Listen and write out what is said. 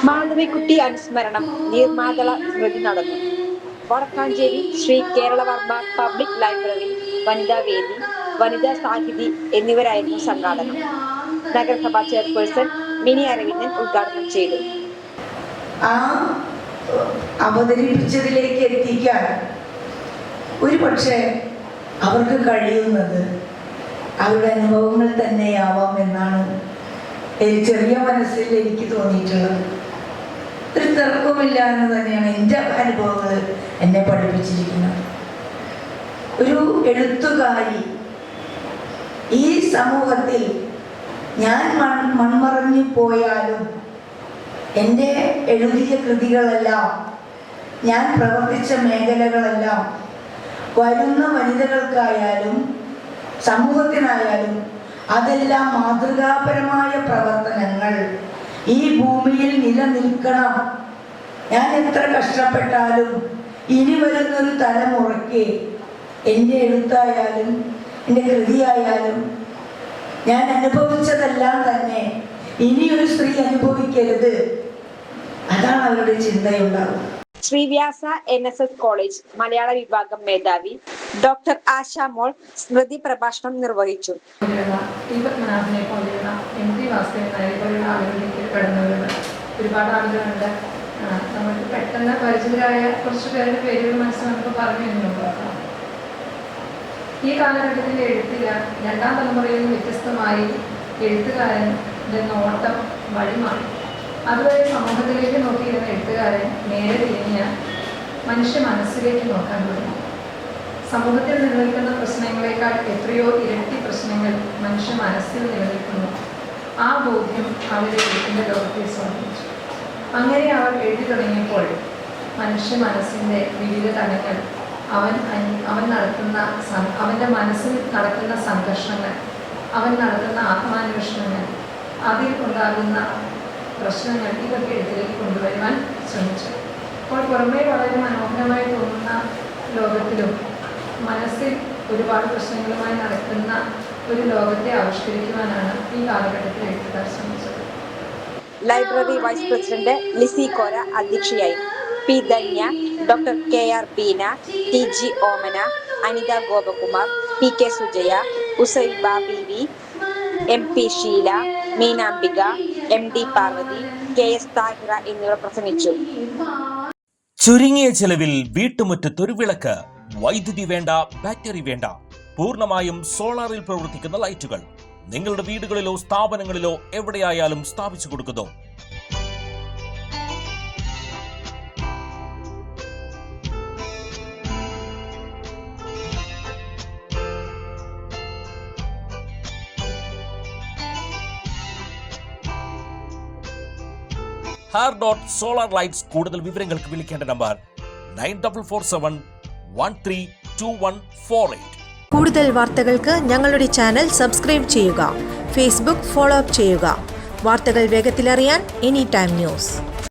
മാധവിക്കുട്ടി അനുസ്മരണം നീർമാതള സ്മൃതി നടന്നു. Vadakkanchery Shri Keralavarma public library, വനിതാ വേദി, വനിതാ സാഹിതി എന്നിവരായിരുന്നു സംഘാടനം. നഗരസഭാ ചെയർപേഴ്സൺ മിനി അരവിന്ദൻ ഉദ്ഘാടനം ചെയ്തു. അവതരിപ്പിച്ചതിലേക്ക് എത്തിക്കാൻ ഒരു പക്ഷേ അവർക്ക് കഴിയുന്നത് അവരുടെ അനുഭവങ്ങൾ തന്നെയാവാം എന്നാണ് ചെറിയ മനസ്സിൽ എനിക്ക് തോന്നിയിട്ടുള്ളത്. ഒരു തർക്കമില്ല എന്ന് തന്നെയാണ് എൻ്റെ അനുഭവങ്ങൾ എന്നെ പഠിപ്പിച്ചിരിക്കുന്നത്. ഒരു എഴുത്തുകാരി ഈ സമൂഹത്തിൽ ഞാൻ മൺമറഞ്ഞു പോയാലും എൻ്റെ എഴുതിയ കൃതികളെല്ലാം, ഞാൻ പ്രവർത്തിച്ച മേഖലകളെല്ലാം വരുന്ന വനിതകൾക്കായാലും സമൂഹത്തിനായാലും അതെല്ലാം മാതൃകാപരമായ പ്രവർത്തനങ്ങൾ ഈ ഭൂമിയിൽ നിലനിൽക്കണം. ഞാൻ എത്ര കഷ്ടപ്പെട്ടാലും ഇനി വരുന്നൊരു തലമുറയ്ക്ക് എൻ്റെ എഴുത്തായാലും എൻ്റെ കൃതിയായാലും ഞാൻ അനുഭവിച്ചതെല്ലാം തന്നെ ഇനിയൊരു സ്ത്രീ അനുഭവിക്കരുത്. അതാണ് അവരുടെ ചിന്തയുണ്ടാവും. ശ്രീവ്യാസ NSS കോളേജ് മലയാള വിഭാഗം മേധാവി ഡോക്ടർ ആശ മോൾ സ്മൃതി പ്രഭാഷണം നിർവഹിച്ചു. ഒരുപാട് ആളുകളുണ്ട്. നമുക്ക് പെട്ടെന്ന് പരിചിതരായ കുറച്ച് പേരുടെ പേരുകൾ മനസ്സിൽ നമുക്ക് പറഞ്ഞു തരുന്നുണ്ട്. ഈ കാലഘട്ടത്തിൻ്റെ എഴുത്തിൽ രണ്ടാം തലമുറയിൽ വ്യത്യസ്തമായി എഴുത്തുകാരൻ്റെ നോട്ടം വഴിമാറി. അതുവരെ സമൂഹത്തിലേക്ക് നോക്കിയിരുന്ന എഴുത്തുകാരൻ നേരെ തിരിഞ്ഞ് മനുഷ്യ മനസ്സിലേക്ക് നോക്കാൻ തുടങ്ങി. സമൂഹത്തിൽ നിലനിൽക്കുന്ന പ്രശ്നങ്ങളെക്കാൾ എത്രയോ ഇരട്ടി പ്രശ്നങ്ങൾ മനുഷ്യ മനസ്സിൽ നിലനിൽക്കുന്നു. ആ ബോധ്യം അവരെ എഴുത്തിൻ്റെ ലോകത്തെ സ്വാധീനിച്ചു. അങ്ങനെ അവർ എഴുതി തുടങ്ങിയപ്പോൾ മനുഷ്യ മനസ്സിൻ്റെ വിവിധ തലങ്ങൾ, അവൻ്റെ മനസ്സിൽ നടക്കുന്ന സംഘർഷങ്ങൾ, അവൻ നടത്തുന്ന ആത്മാന്വേഷണങ്ങൾ, അതിൽ ഉണ്ടാകുന്ന പ്രശ്നങ്ങൾ, ഇതൊക്കെ എഴുത്തിലേക്ക് കൊണ്ടുവരുവാൻ ശ്രമിച്ചു. അപ്പോൾ പുറമേ വളരെ മനോഹരമായി തോന്നുന്ന ലോകത്തിലും മനസ്സിൽ ഒരുപാട് പ്രശ്നങ്ങളുമായി നടക്കുന്ന ഒരു ലോകത്തെ ആവിഷ്കരിക്കുവാനാണ് ഈ കാലഘട്ടത്തിൽ എഴുത്തുകാർ ശ്രമിച്ചത്. Library vice president Lissy Kora അധ്യക്ഷയായി. P Dhanya, doctor KR Beena, TG Omana, Anitha Gopakumar, PK Sujaya, Usaiba BV, MP Sheela, Meenambika, MD Parvathy, KS Thahira എന്നിവർ പ്രസംഗിച്ചു. ചുരുങ്ങിയ ചെലവിൽ വീട്ടുമുറ്റത്തൊരു വിളക്ക്. വൈദ്യുതി വേണ്ട, ബാറ്ററി വേണ്ട, പൂർണ്ണമായും സോളാറിൽ പ്രവർത്തിക്കുന്ന ലൈറ്റുകൾ നിങ്ങളുടെ വീടുകളിലോ സ്ഥാപനങ്ങളിലോ എവിടെയായാലും സ്ഥാപിച്ചു കൊടുക്കുന്നു. ഹാർഡോട്ട് സോളാർ ലൈറ്റ്സ്. കൂടുതൽ വിവരങ്ങൾക്ക് വിളിക്കേണ്ട നമ്പർ 9447132148. കൂടുതൽ വാർത്തകൾക്ക് ഞങ്ങളുടെ ചാനൽ സബ്സ്ക്രൈബ് ചെയ്യുക. ഫേസ്ബുക്ക് ഫോളോ അപ്പ് ചെയ്യുക. വാർത്തകൾ വേഗത്തിലറിയാൻ എനി ടൈം ന്യൂസ്.